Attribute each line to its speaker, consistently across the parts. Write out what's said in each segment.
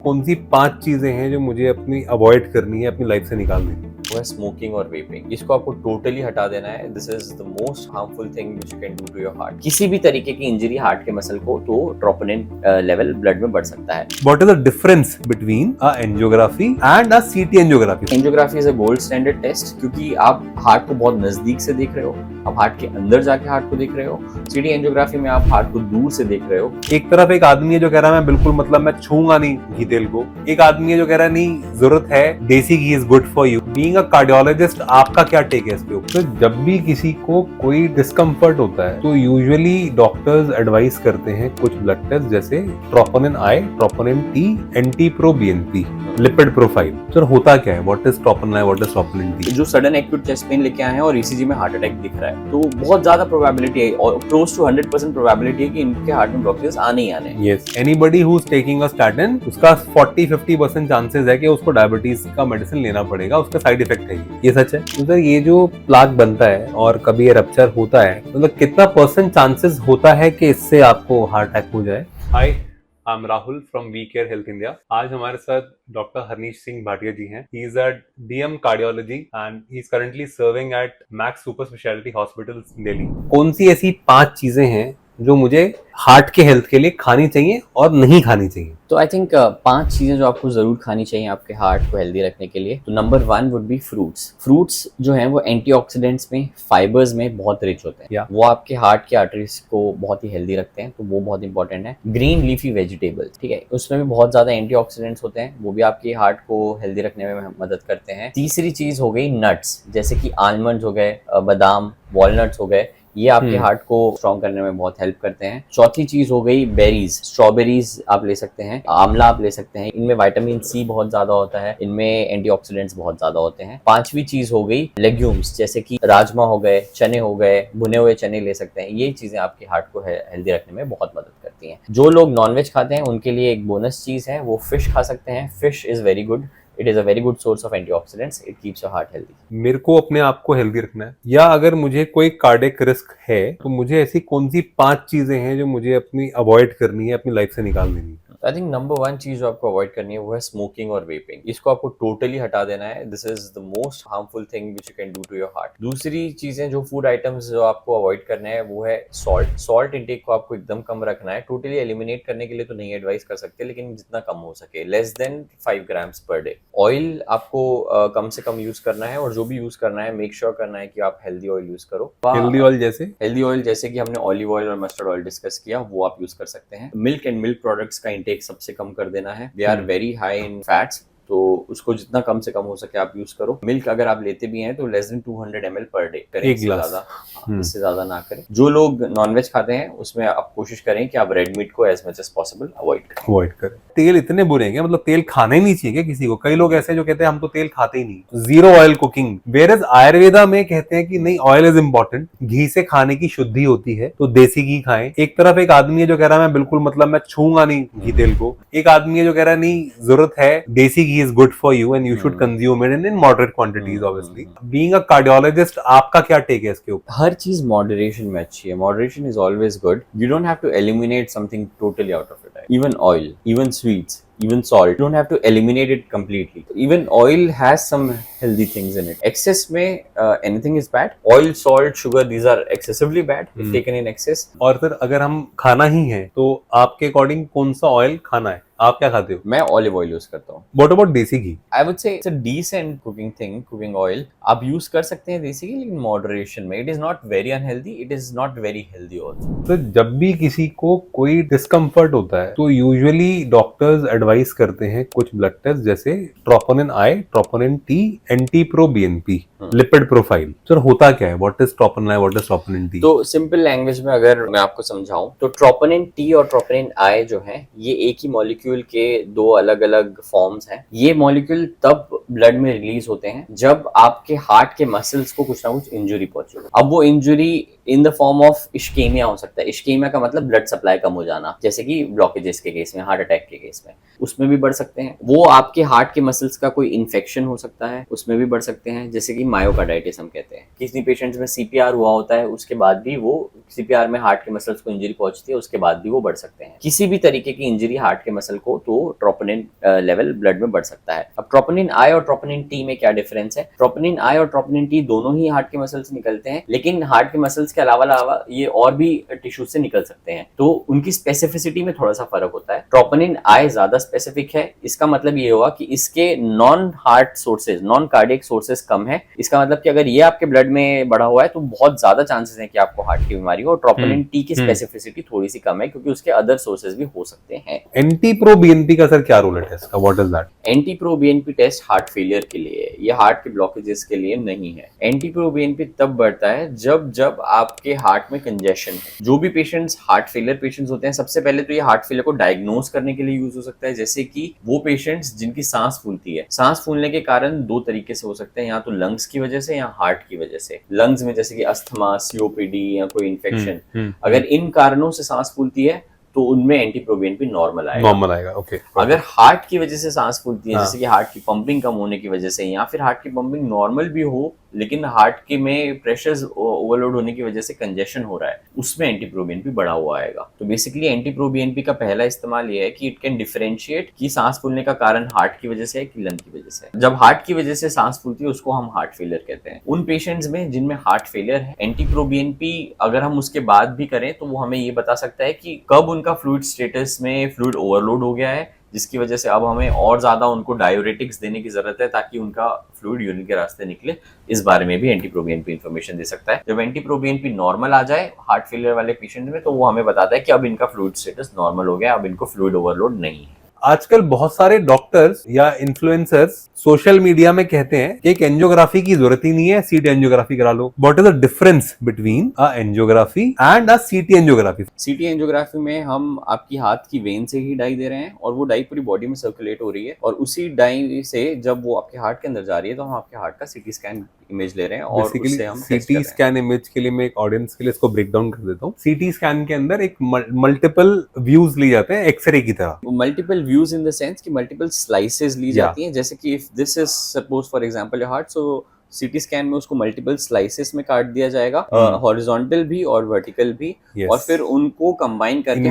Speaker 1: कौन सी 5 चीजें हैं जो मुझे अपनी अवॉइड करनी है, अपनी लाइफ से निकालनी है?
Speaker 2: वो है स्मोकिंग और वेपिंग। इसको आपको टोटली हटा देना है। This is the most harmful thing which you can do to your heart. किसी भी तरीके की इंजरी हार्ट के मसल को तो ट्रोपोनिन लेवल ब्लड में बढ़ सकता है।
Speaker 1: What is the difference between a angiography and a CT angiography?
Speaker 2: Angiography is a gold standard test, क्योंकि आप हार्ट को बहुत नजदीक से देख रहे हो, आप हार्ट के अंदर जाके हार्ट को देख रहे हो। सीटी एंजियोग्राफी में आप हार्ट को दूर से देख रहे हो।
Speaker 1: एक तरफ एक आदमी है जो कह रहा है मैं बिल्कुल मैं छूंगा नहीं घी तेल को। एक आदमी है जो कह रहा है नहीं, जरूरत है, desi ghee is good for you. Being a cardiologist, आपका क्या टेक है इसके ऊपर? तो जब भी किसी को कोई डिस्कम्फर्ट होता है तो यूजुअली डॉक्टर्स एडवाइस करते हैं कुछ ब्लड टेस्ट, जैसे ट्रोपोनिन आई, troponin T, anti pro BNP, lipid profile. Sir होता क्या है? What is troponin I, what is troponin T?
Speaker 2: जो सडन एक्यूट चेस्ट पेन लेके आए हैं और ईसीजी में हार्ट अटैक दिख रहा है, तो बहुत ज्यादा प्रोबेबिलिटी है और क्लोज टू 100% प्रोबेबिलिटी है कि इनके हार्ट में ब्लॉकेजेस आने ही आने।
Speaker 1: Yes, anybody who is taking a statin, उसका 40-50% चांसेस है कि उसको डायबिटीज का मेडिसिन लेना पड़ेगा, उसका साइड इफेक्ट है ये सच है? तो सर ये जो प्लाक बनता है और कभी ये रप्चर होता है, मतलब कितना परसेंट चांसेस होता है कि इससे आपको हार्ट अटैक हो जाए? Hi, I am Rahul from we care health India. आज हमारे साथ डॉक्टर हरनीश सिंह भाटिया जी हैं। He is a DM cardiology and he is currently serving at Max super speciality hospital Delhi. कौन सी ऐसी 5 चीजें हैं जो मुझे हार्ट के हेल्थ के लिए खानी चाहिए और नहीं खानी चाहिए?
Speaker 2: तो आई थिंक 5 चीजें जो आपको जरूर खानी चाहिए आपके हार्ट को हेल्दी रखने के लिए। तो number 1 would be fruits. Fruits जो हैं वो एंटीऑक्सीडेंट्स में, फाइबर्स में बहुत रिच होते हैं। वो आपके हार्ट के आर्टरीज को बहुत ही हेल्दी रखते हैं, तो वो बहुत इंपॉर्टेंट है। ग्रीन लीफी वेजिटेबल्स, ठीक है, उसमें भी बहुत ज्यादा एंटीऑक्सीडेंट्स होते हैं, वो भी आपके हार्ट को हेल्दी रखने में मदद करते हैं। तीसरी चीज हो गई नट्स, जैसे कि आलमंड हो गए, बादाम, वॉलनट्स हो गए, ये आपके हार्ट को स्ट्रॉन्ग करने में बहुत हेल्प करते हैं। चौथी चीज हो गई बेरीज, स्ट्रॉबेरीज आप ले सकते हैं, आंवला आप ले सकते हैं, इनमें विटामिन सी बहुत ज्यादा होता है, इनमें एंटीऑक्सीडेंट्स बहुत ज्यादा होते हैं। पांचवी चीज हो गई लेग्यूम्स, जैसे कि राजमा हो गए, चने हो गए, भुने हुए चने ले सकते हैं। ये चीजें आपके हार्ट को हेल्दी रखने में बहुत मदद करती हैं। जो लोग नॉनवेज खाते हैं उनके लिए एक बोनस चीज है, वो फिश खा सकते हैं। Fish is very good, it is a very good source of antioxidants, it keeps your heart healthy.
Speaker 1: मेरे को अपने आप को हेल्दी रखना है, या अगर मुझे कोई कार्डियक रिस्क है तो मुझे ऐसी कौन सी 5 चीजें हैं जो मुझे अपनी अवॉइड करनी है, अपनी लाइफ से निकाल देनी है?
Speaker 2: आई थिंक नंबर 1 चीज जो आपको अवॉइड करनी है वो है स्मोकिंग और वेपिंग। इसको आपको टोटली हटा देना है। This is the most harmful thing which you can do to your heart. दूसरी चीजें जो फूड आइटम्स जो आपको अवॉइड करना है वो है सॉल्ट इंटेक को आपको एकदम कम रखना है। टोटली एलिमिनेट करने के लिए तो नहीं एडवाइस कर सकते, लेकिन जितना कम हो सके, less than 5 grams per day. Oil आपको कम से कम यूज करना है, और जो भी यूज करना है मेक श्योर करना है कि आप हेल्दी ऑयल यूज करो।
Speaker 1: हेल्दी ऑयल जैसे?
Speaker 2: हेल्दी ऑयल जैसे कि हमने ऑलिव ऑयल और मस्टर्ड ऑयल डिस्कस किया, वो आप यूज कर सकते हैं। मिल्क एंड मिल्क प्रोडक्ट्स का इंटेक सबसे कम कर देना है। They are very high in fats, तो उसको जितना कम से कम हो सके आप यूज करो। मिल्क अगर आप लेते भी हैं तो less than 200 ml per day करें,
Speaker 1: एक गिलास,
Speaker 2: इससे ज्यादा ना करें। जो लोग नॉनवेज खाते हैं उसमें आप कोशिश करें कि आप रेड मीट को as much as possible avoid करें।
Speaker 1: तेल इतने बुरे हैं क्या? मतलब तेल खाना ही नहीं चाहिए क्या किसी को? कई लोग ऐसे जो कहते हैं हम तो तेल खाते ही नहीं, zero oil cooking. Whereas Ayurveda में कहते हैं कि नहीं, ऑयल इज इंपॉर्टेंट, घी से खाने की शुद्धि होती है, तो देसी घी खाएं। एक तरफ एक आदमी है जो कह रहा है मैं बिल्कुल मैं छूंगा नहीं घी तेल को। एक आदमी है जो कह रहा है नहीं, जरूरत है, desi ghee is good for you and you should consume it in moderate quantities obviously. Being a cardiologist, आपका क्या टेक है इसके ऊपर?
Speaker 2: हर चीज मॉडरेशन में अच्छी है। Moderation is always good. You don't have to eliminate something totally out of it. Even oil, even sweets, even salt, you don't have to eliminate it completely. Even oil has some healthy things in it. Excess में anything is bad. Oil, salt, sugar, these are excessively bad if taken in excess.
Speaker 1: और फिर अगर हम खाना ही है तो आपके according कौन सा ऑयल खाना है? आप क्या खाते हो?
Speaker 2: मैं ऑलिव ऑयल यूज करता हूँ।
Speaker 1: What about desi ghee?
Speaker 2: I would say it's a decent cooking thing, cooking oil आप यूज कर सकते हैं देसी घी, लेकिन मॉडरेशन में। It is not very unhealthy, it is not very healthy also.
Speaker 1: तो जब भी किसी को कोई डिस्कम्फर्ट होता है तो यूजुअली डॉक्टर्स एडवाइस करते हैं कुछ ब्लड टेस्ट, जैसे ट्रोपोनिन आई, troponin T, anti pro BNP, lipid profile. Sir होता क्या है? What is troponin I, what is troponin T?
Speaker 2: तो सिंपल लैंग्वेज में अगर मैं आपको समझाऊं तो ट्रोपोनिन टी और ट्रोपोनिन आई जो है ये एक ही मॉलिक्यूल के दो अलग अलग फॉर्म्स हैं। ये मॉलिक्यूल तब ब्लड में रिलीज होते हैं जब आपके हार्ट के मसल्स को कुछ ना कुछ इंजरी पहुंचे। अब वो injury in the form of ischemia हो सकता है। इश्केमिया का मतलब ब्लड सप्लाई कम हो जाना, जैसे कि ब्लॉकेजेस के केस में, हार्ट अटैक के केस में, उसमें भी बढ़ सकते हैं। वो आपके हार्ट के मसल्स का कोई इन्फेक्शन हो सकता है, उसमें भी बढ़ सकते हैं, जैसे कि मायोकार्डाइटिस हम कहते हैं। किसी पेशेंट्स में सीपीआर हुआ होता है, उसके बाद भी वो सीपीआर में हार्ट के मसल्स को इंजरी पहुंचती है, उसके बाद भी वो बढ़ सकते हैं। किसी भी तरीके की इंजरी हार्ट के मसल को, तो ट्रोपोनिन लेवल ब्लड में बढ़ सकता है। अब ट्रोपोनिन आई और ट्रोपोनिन टी में क्या डिफरेंस है? ट्रोपोनिन आई और ट्रोपोनिन टी दोनों ही हार्ट के मसल से निकलते हैं, लेकिन हार्ट के मसल्स के अलावा ये और भी टिश्यू से निकल सकते हैं, तो उनकी स्पेसिफिसिटी में थोड़ा सा फर्क होता है। ट्रोपोनिन आई ज्यादा स्पेसिफिक है। इसका मतलब ये हुआ कि इसके non heart sources, non cardiac sources कम है। इसका मतलब कि अगर ये आपके ब्लड में बढ़ा हुआ है तो बहुत ज्यादा चांसेस है कि आपको हार्ट की बीमारी हो। ट्रोपोनिन टी की स्पेसिफिसिटी थोड़ी सी कम है क्योंकि उसके अदर सोर्सेज भी हो सकते हैं।
Speaker 1: एंटी प्रो बीएनपी का सर क्या रोल है टेस्ट का? What is that?
Speaker 2: Anti pro BNP test heart failure के लिए है, ये हार्ट के ब्लॉकेजेस के लिए नहीं है। एंटी प्रो बीएनपी तब बढ़ता है जब आपके हार्ट में कंजेशन है। जो भी पेशेंट्स हार्ट फेलियर पेशेंट्स होते हैं, सबसे पहले तो ये हार्ट फेलियर को डायग्नोज करने के लिए यूज हो सकता है, जैसे कि वो पेशेंट्स जिनकी सांस फूलती है। सांस फूलने के कारण दो तरीके से हो सकते हैं, या तो लंग्स की वजह से या हार्ट की वजह से। लंग्स में जैसे कि अस्थमा, सीओपीडी या कोई इन्फेक्शन, अगर इन कारणों से सांस फूलती है तो उनमें एंटीप्रोबीएनपी नॉर्मल आएगा।
Speaker 1: ओके।
Speaker 2: अगर हार्ट की वजह से सांस फूलती है, जैसे कि हार्ट की पंपिंग कम होने की वजह से, या फिर हार्ट की पंपिंग नॉर्मल भी हो लेकिन हार्ट के में प्रेशर ओवरलोड होने की वजह से कंजेशन हो रहा है, उसमें एंटीप्रोबीएनपी बढ़ा हुआ आएगा। तो बेसिकली एंटीप्रोबीएनपी का पहला इस्तेमाल ये है कि इट कैन डिफरेंशिएट कि सांस फूलने का कारण हार्ट की वजह से है कि लंग की वजह से है। जब हार्ट की वजह से सांस फूलती है उसको हम हार्ट फेलियर कहते हैं। उन पेशेंट्स में जिनमें हार्ट फेलियर है, एंटीप्रोबीएनपी अगर हम उसके बाद भी करें तो वो हमें ये बता सकता है कि कब उनका फ्लूइड स्टेटस में फ्लूइड ओवरलोड हो गया है, जिसकी वजह से अब हमें और ज्यादा उनको डायूरेटिक्स देने की जरूरत है ताकि उनका फ्लूइड यूरिन के रास्ते निकले। इस बारे में भी एंटीप्रोबीएनपी इंफॉर्मेशन दे सकता है। जब एंटीप्रोबीएनपी नॉर्मल आ जाए हार्ट फेलियर वाले पेशेंट में, तो वो हमें बताता है कि अब इनका फ्लूइड स्टेटस नॉर्मल हो गया, अब इनको फ्लूइड ओवरलोड नहीं है।
Speaker 1: आजकल बहुत सारे डॉक्टर्स या इन्फ्लुएंसर्स सोशल मीडिया में कहते हैं कि एक एंजियोग्राफी की जरूरत ही नहीं है, सीटी एंजियोग्राफी करा लो। What is the difference between a angiography and a CT angiography?
Speaker 2: CT angiography में हम आपकी हाथ की वेन से ही डाई दे रहे हैं और वो डाई पूरी बॉडी में सर्कुलेट हो रही है, और उसी डाई से जब वो आपके हार्ट के अंदर जा रही है तो हम आपके हार्ट का सीटी स्कैन इमेज ले रहे हैं और उससे हम
Speaker 1: सीटी स्कैन इमेज के लिए मैं एक ऑडियंस के लिए इसको ब्रेक डाउन कर देता हूँ। सीटी स्कैन के अंदर एक मल्टीपल व्यूज ली जाते हैं एक्सरे की तरह।
Speaker 2: Multiple views in the sense कि मल्टीपल स्लाइसेस ली जाती हैं, जैसे कि if this is suppose for example your heart, so CT scan में उसको मल्टीपल स्लाइसेस में काट दिया जाएगा, हॉरिजॉन्टल भी और वर्टिकल भी, और फिर उनको कंबाइन करके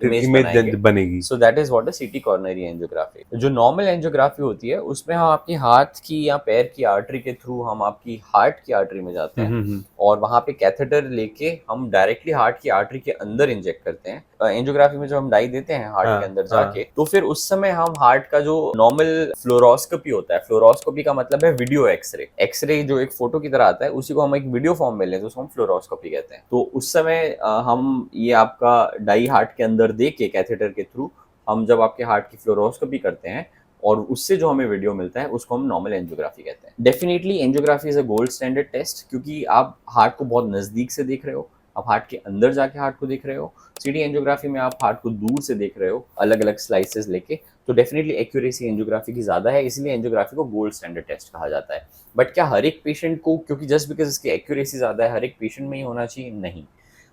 Speaker 2: इमेज
Speaker 1: बनेगी।
Speaker 2: So that is what a सीटी कॉर्नरी एंजियोग्राफी। जो नॉर्मल एंजियोग्राफी होती है उसमें हम आपकी हाथ की या पैर की आर्टरी के थ्रू हम आपकी हार्ट की आर्टरी में जाते हैं और वहां पे कैथेटर लेके हम डायरेक्टली हार्ट की आर्टरी के अंदर इंजेक्ट करते हैं। एंजियोग्राफी में जब हम डाई देते हैं हार्ट के अंदर जाके, तो फिर उस समय हम हार्ट का जो नॉर्मल फ्लोरोस्कोपी होता है, फ्लोरोस्कोपी का मतलब है वीडियो एक्सरे, एक्सरे जो एक फोटो की तरह आता है उसी को हम एक वीडियो फॉर्म में लेते हैं, उसको हम फ्लोरोस्कोपी कहते हैं। तो उस समय हम ये आपका डाई हार्ट के अंदर दे के कैथेटर के थ्रू हम जब आपके हार्ट की फ्लोरोस्कोपी करते हैं और उससे जो हमें वीडियो मिलता है उसको हम नॉर्मल एंजियोग्राफी कहते हैं। Definitely angiography is a gold standard test क्योंकि आप हार्ट को बहुत नजदीक से देख रहे हो, आप हार्ट के अंदर जाके हार्ट को देख रहे हो। सीटी एंजियोग्राफी में आप हार्ट को दूर से देख रहे हो अलग अलग स्लाइसेस लेके, तो डेफिनेटली एक्यूरेसी एंजियोग्राफी की ज्यादा है, इसलिए एंजियोग्राफी को गोल्ड स्टैंडर्ड टेस्ट कहा जाता है। बट क्या हर एक पेशेंट को, क्योंकि जस्ट बिकॉज इसकी एक्यूरेसी ज्यादा है, हर एक पेशेंट में ही होना चाहिए? नहीं।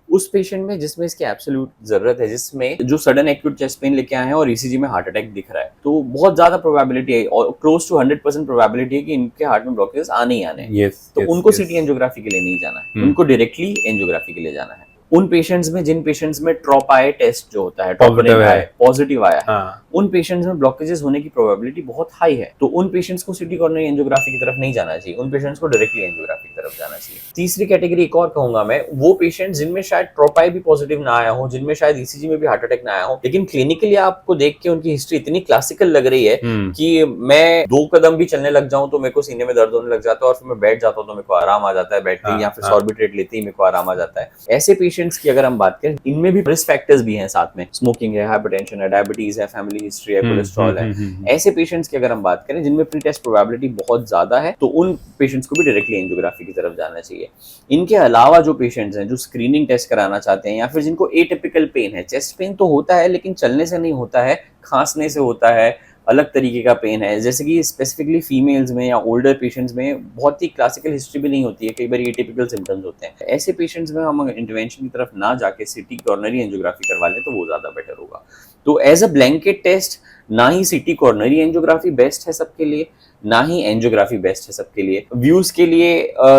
Speaker 2: उस पेशेंट में जिसमें इसकी एब्सोल्यूट जरूरत है, जिसमें जो सडन एक्यूट चेस्ट पेन लेके आए हैं और ईसीजी में हार्ट अटैक दिख रहा है, तो बहुत ज्यादा प्रोबेबिलिटी है और क्लोज टू 100% प्रोबेबिलिटी है कि इनके हार्ट में ब्लॉकेज आने ही आने हैं। तो उनको सीटी एंजियोग्राफी के लिए नहीं जाना है, उनको डायरेक्टली एंजियोग्राफी के लिए जाना है। उन पेशेंट्स में जिन पेशेंट्स में ट्रोपाई टेस्ट जो होता है, पॉजिटिव आया है, उन पेशेंट्स में ब्लॉकेजेस होने की प्रोबेबिलिटी बहुत हाई है, तो उन पेशेंट्स को सीटी कॉर्नरी एंजियोग्राफी की तरफ नहीं जाना चाहिए, उन पेशेंट्स को डायरेक्टली एंजियोग्राफी की तरफ जाना चाहिए। तीसरी कैटेगरी एक और कहूंगा मैं, वो पेशेंट्स जिनमें शायद ट्रोपाई भी पॉजिटिव ना आया हो, जिनमें शायद ईसीजी में भी हार्ट अटैक ना आया हो, लेकिन क्लिनिकली आपको देख के उनकी हिस्ट्री इतनी क्लासिकल लग रही है कि मैं 2 कदम भी चलने लग जाऊं तो मेरे को सीने में दर्द होने लग जाता है और फिर मैं बैठ जाता हूं तो मेरे को आराम आ जाता है बैठते ही, या फिर सॉर्बिट्रेट लेते ही मेरे को आराम आ जाता है। ऐसे पेशेंट्स की अगर हम बात करें, इनमें भी रिस्क फैक्टर्स भी हैं साथ में, स्मोकिंग है, हाइपरटेंशन है, डायबिटीज है, फैमिली हिस्ट्री है, कोलेस्ट्रॉल है, ऐसे पेशेंट्स की अगर हम बात करें जिनमें प्री टेस्ट प्रोबेबिलिटी बहुत ज्यादा है, तो उन पेशेंट्स को भी डायरेक्टली एंजियोग्राफी की तरफ जाना चाहिए। इनके अलावा जो पेशेंट्स हैं जो स्क्रीनिंग टेस्ट कराना चाहते हैं, या फिर जिनको एटिपिकल पेन है, चेस्ट पेन तो होता है लेकिन चलने से नहीं होता है, खांसने से होता है, अलग तरीके का पेन है, जैसे कि स्पेसिफिकली फीमेल्स में या ओल्डर पेशेंट्स में बहुत ही क्लासिकल हिस्ट्री भी नहीं होती है, कई बार ये टिपिकल सिम्टम्स होते हैं। ऐसे पेशेंट्स में हम इंटरवेंशन की तरफ ना जाके सिटी कॉर्नरी एंजियोग्राफी करवा लें तो वो ज़्यादा बेटर होगा। तो एज अ ब्लैंकेट टेस्ट ना ही सिटी कॉर्नरी एंजियोग्राफी बेस्ट है सबके लिए, ना ही एंजियोग्राफी बेस्ट है सबके लिए। व्यूज के लिए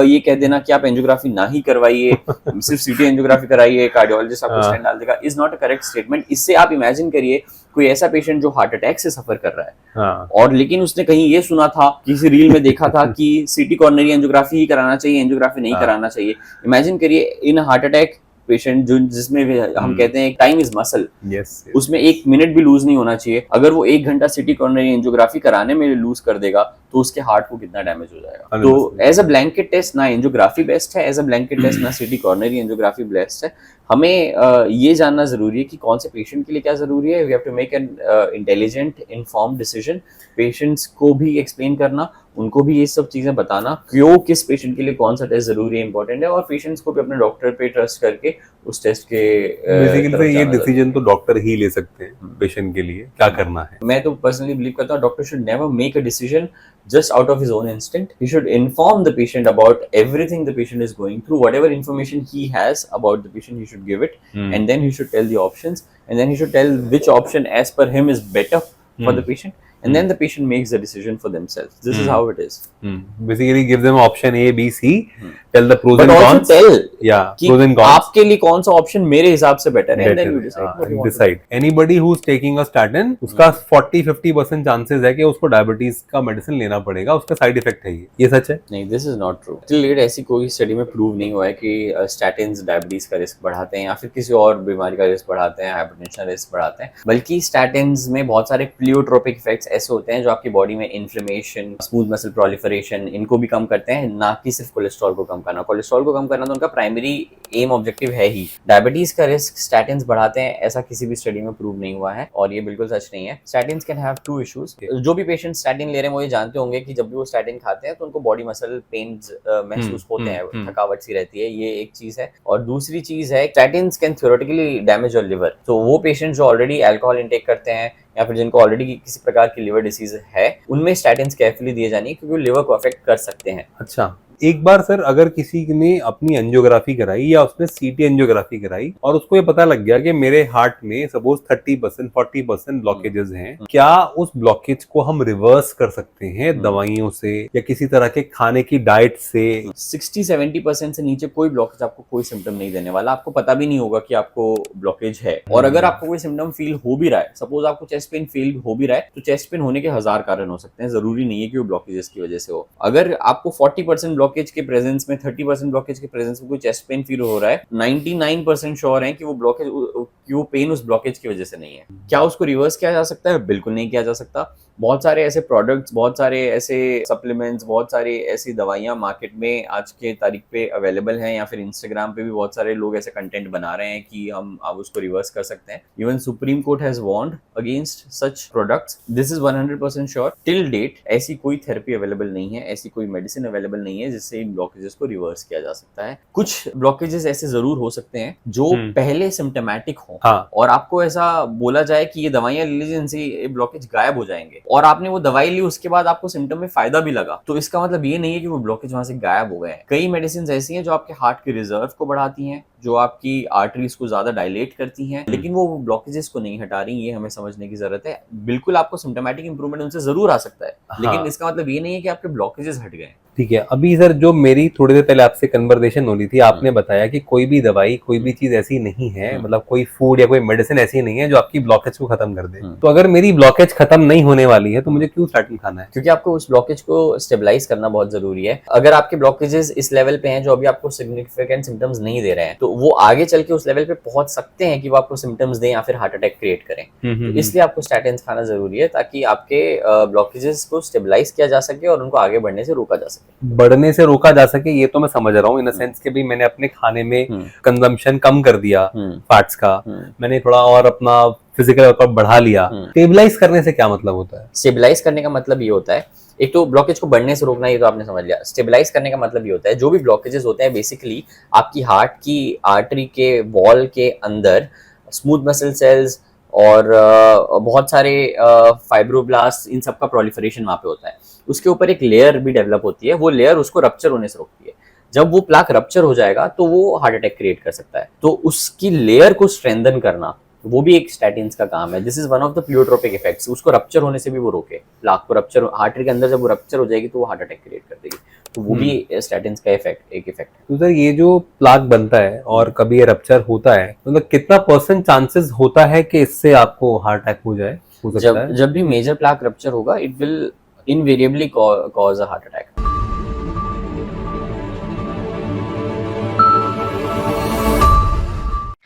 Speaker 2: ये कह देना कि आप एंजियोग्राफी ना ही करवाइए, सिर्फ सिटी एंजियोग्राफी कराइए, कार्डियोलॉजिस्ट आपको स्टेंट डाल देगा, is not a correct statement. इससे आप इमेजिन करिए कोई ऐसा पेशेंट जो हार्ट अटैक से सफर कर रहा है और लेकिन उसने कहीं ये सुना था, किसी रील में देखा था कि सिटी कॉर्नरी एंजियोग्राफी ही कराना चाहिए, एंजियोग्राफी नहीं कराना चाहिए। इमेजिन करिए इन हार्ट अटैक पेशेंट जो जिसमें हम कहते हैं टाइम इज मसल, उसमें 1 मिनट भी लूज नहीं होना चाहिए। अगर वो 1 घंटा सिटी कॉर्नरी एंजियोग्राफी कराने में लूज कर देगा तो उसके हार्ट को कितना डैमेज हो जाएगा। तो एज अ ब्लैंकेट टेस्ट ना एंजियोग्राफी बेस्ट है, एज अ ब्लैंकेट टेस्ट ना सिटी कॉर्नरी एंजियोग्राफी बेस्ट है। हमें ये जानना जरूरी है कि कौन से पेशेंट के लिए क्या जरूरी है। We have to make an intelligent informed decision. Patients को भी एक्सप्लेन करना, उनको भी ये सब चीजें बताना क्यों किस पेशेंट के लिए कौन सा टेस्ट जरूरी है, इंपॉर्टेंट है, और पेशेंट्स को भी अपने डॉक्टर पे ट्रस्ट करके उस टेस्ट के
Speaker 1: बेसिकली ये डिसीजन तो डॉक्टर ही ले सकते हैं पेशेंट के लिए क्या करना है।
Speaker 2: मैं तो पर्सनली बिलीव करता हूँ doctor should never make a decision just out of his own instinct. He should inform the patient about everything the patient is going through. Whatever information he has about the patient, he should give it, and then he should tell the options, and then he should tell which option as per him is better for the patient, and then the patient makes the decision for themselves. This is how it is.
Speaker 1: Basically give them option A, B, C, tell the pros
Speaker 2: but
Speaker 1: and
Speaker 2: also
Speaker 1: cons.
Speaker 2: tell
Speaker 1: कि pros and cons.
Speaker 2: आपके लिए कौन सा option मेरे हिसाब से better है, and then you decide.
Speaker 1: Anybody who's taking a statin, उसका 40-50% चांसेस है कि उसको डायबिटीज का मेडिसिन लेना पड़ेगा, उसका साइड इफेक्ट है ये सच है?
Speaker 2: नहीं, this is not true. Till date ऐसी कोई स्टडी में प्रूव नहीं हुआ है कि स्टैटिन्स डायबिटीज का रिस्क बढ़ाते हैं या फिर किसी और बीमारी का रिस्क बढ़ाते हैं, हाइपरटेंशन रिस्क बढ़ाते हैं। बल्कि स्टैटिन्स में बहुत सारे प्लियोट्रोपिक इफेक्ट्स ऐसे होते हैं जो आपकी बॉडी में इन्फ्लेमेशन, स्मूथ मसल प्रोलिफरेशन, इनको भी कम करते हैं, ना कि सिर्फ कोलेस्ट्रॉल को कम करना। कोलेस्ट्रॉल को कम करना तो उनका प्राइमरी एम ऑब्जेक्टिव है ही। डायबिटीज का रिस्क स्टैटिन्स बढ़ाते हैं ऐसा किसी भी स्टडी में प्रूव नहीं हुआ है, और ये बिल्कुल सच नहीं है। Statins can have 2 issues. जो भी पेशेंट स्टैटिन ले रहे हैं वो ये जानते होंगे कि जब भी वो स्टैटिन खाते हैं तो उनको बॉडी मसल पेन्स महसूस होते हैं, थकावट सी रहती है, ये एक चीज है। और दूसरी चीज है statins can theoretically damage your liver. तो वो पेशेंट जो ऑलरेडी अल्कोहल इंटेक करते हैं या फिर जिनको ऑलरेडी किसी प्रकार की लिवर डिसीज है, उनमें स्टैटिन्स केयरफुली दिए जानी है क्योंकि वो लिवर को अफेक्ट कर सकते हैं।
Speaker 1: अच्छा, एक बार सर अगर किसी ने अपनी एंजियोग्राफी कराई या उसने सीटी एंजियोग्राफी कराई और उसको ये पता लग गया कि मेरे हार्ट में सपोज 30% 40% ब्लॉकेजेस हैं, क्या उस ब्लॉकेज को हम रिवर्स कर सकते हैं दवाइयों से या किसी तरह के खाने की डाइट से?
Speaker 2: 60-70% से नीचे कोई ब्लॉकेज आपको कोई सिम्टम नहीं देने वाला, आपको पता भी नहीं होगा कि आपको ब्लॉकेज है। और अगर आपको कोई सिम्टम फील हो भी रहा है, सपोज आपको चेस्ट पेन फील हो भी रहा है, तो चेस्ट पेन होने के 1000 कारण हो सकते हैं, जरूरी नहीं है कि वो ब्लॉकेजेस की वजह से हो। अगर आपको 40% ब्लॉकेज के प्रेजेंस में, 30% ब्लॉकेज के प्रेजेंस में कोई चेस्ट पेन फील हो रहा है, 99% श्योर है कि वो ब्लॉकेज, कि वो पेन उस ब्लॉकेज की वजह से नहीं है। क्या उसको रिवर्स किया जा सकता है? बिल्कुल नहीं किया जा सकता। बहुत सारे ऐसे प्रोडक्ट्स, बहुत सारे ऐसे सप्लीमेंट्स, बहुत सारी ऐसी दवाइयां मार्केट में आज के तारीख पे अवेलेबल हैं, या फिर इंस्टाग्राम पे भी बहुत सारे लोग ऐसे कंटेंट बना रहे हैं कि हम अब उसको रिवर्स कर सकते हैं। Even supreme court has warned against such products. This is 100% sure. Till date ऐसी कोई थेरेपी अवेलेबल नहीं है, ऐसी कोई मेडिसिन अवेलेबल नहीं है जिससे इन ब्लॉकेजेस को रिवर्स किया जा सकता है। कुछ ब्लॉकेजेस ऐसे जरूर हो सकते हैं जो पहले सिम्टोमेटिक हो, और आपको ऐसा बोला जाए कि ये दवाइयां ले लीजिए, इनसे ये ब्लॉकेज गायब हो जाएंगे, और आपने वो दवाई ली, उसके बाद आपको सिम्टम में फायदा भी लगा, तो इसका मतलब ये नहीं है कि वो ब्लॉकेज वहां से गायब हो गए हैं। कई मेडिसिन ऐसी हैं जो आपके हार्ट के रिजर्व को बढ़ाती हैं, जो आपकी आर्टरीज को ज्यादा डायलेट करती हैं, लेकिन वो ब्लॉकेजेस को नहीं हटा रही। ये हमें समझने की जरूरत है। बिल्कुल आपको सिम्टोमेटिक इंप्रूवमेंट उनसे जरूर आ सकता है, लेकिन इसका मतलब ये नहीं है कि आपके ब्लॉकेजेस हट गए।
Speaker 1: ठीक है। अभी सर जो मेरी थोड़ी देर पहले आपसे कन्वर्सेशन हो रही थी, आपने बताया कि कोई भी दवाई, कोई भी चीज ऐसी नहीं है, मतलब कोई फूड या कोई मेडिसिन ऐसी नहीं है जो आपकी ब्लॉकेज को खत्म कर दे। तो अगर मेरी ब्लॉकेज खत्म नहीं होने वाली है तो मुझे क्यों स्टैटिन खाना है?
Speaker 2: क्योंकि आपको उस ब्लॉकेज को स्टेबलाइज करना बहुत जरूरी है। अगर आपके ब्लॉकेजेस इस लेवल पे हैं जो अभी आपको सिग्निफिकेंट सिम्टम्स नहीं दे रहे हैं, तो वो आगे चल के उस लेवल पे पहुंच सकते हैं कि वो आपको सिम्टम्स दें या फिर हार्ट अटैक क्रिएट करें। तो इसलिए आपको स्टैटिन खाना जरूरी है ताकि आपके ब्लॉकेजेस को स्टेबलाइज किया जा सके और उनको आगे बढ़ने से रोका जा सके।
Speaker 1: बढ़ने से रोका जा सके, ये तो मैं समझ रहा हूँ, इन द सेंस के भी मैंने अपने खाने में कंजम्पशन कम कर दिया फैट्स का, मैंने थोड़ा और अपना फिजिकल वर्कआउट बढ़ा लिया। स्टेबलाइज करने से क्या मतलब होता है?
Speaker 2: स्टेबलाइज करने का मतलब ये होता है, एक तो ब्लॉकेज को बढ़ने से रोकना, ये तो आपने समझ लिया। स्टेबलाइज करने का मतलब ये होता है, जो भी ब्लॉकेजेस होते हैं बेसिकली आपकी हार्ट की आर्टरी के वॉल के अंदर स्मूथ मसल सेल्स और बहुत सारे फाइब्रोब्लास्ट, इन सब का प्रोलिफरेशन वहाँ पे होता है। उसके ऊपर एक लेयर भी डेवलप होती है, वो लेयर उसको रप्चर होने से रोकती है। जब वो प्लाक रप्चर हो जाएगा तो वो हार्ट अटैक क्रिएट कर सकता है। तो उसकी लेयर को स्ट्रेंथन करना वो भी एक स्टैटिन्स का काम है। This is one of the pleiotropic effects. उसको रप्चर होने से भी वो रोके, प्लाक को रप्चर, आर्टरी के अंदर जब वो रप्चर हो जाएगी तो वो हार्ट अटैक क्रिएट कर देगी। तो वो भी स्टैटिन्स का इफेक्ट, एक इफेक्ट है।
Speaker 1: तो सर ये जो प्लाक बनता है और कभी ये रप्चर होता है, मतलब कितना % चांसेस होता है कि इससे आपको हार्ट अटैक हो जाए, हो सकता है?
Speaker 2: जब भी मेजर प्लाक रप्चर होगा, it will invariably cause a heart attack.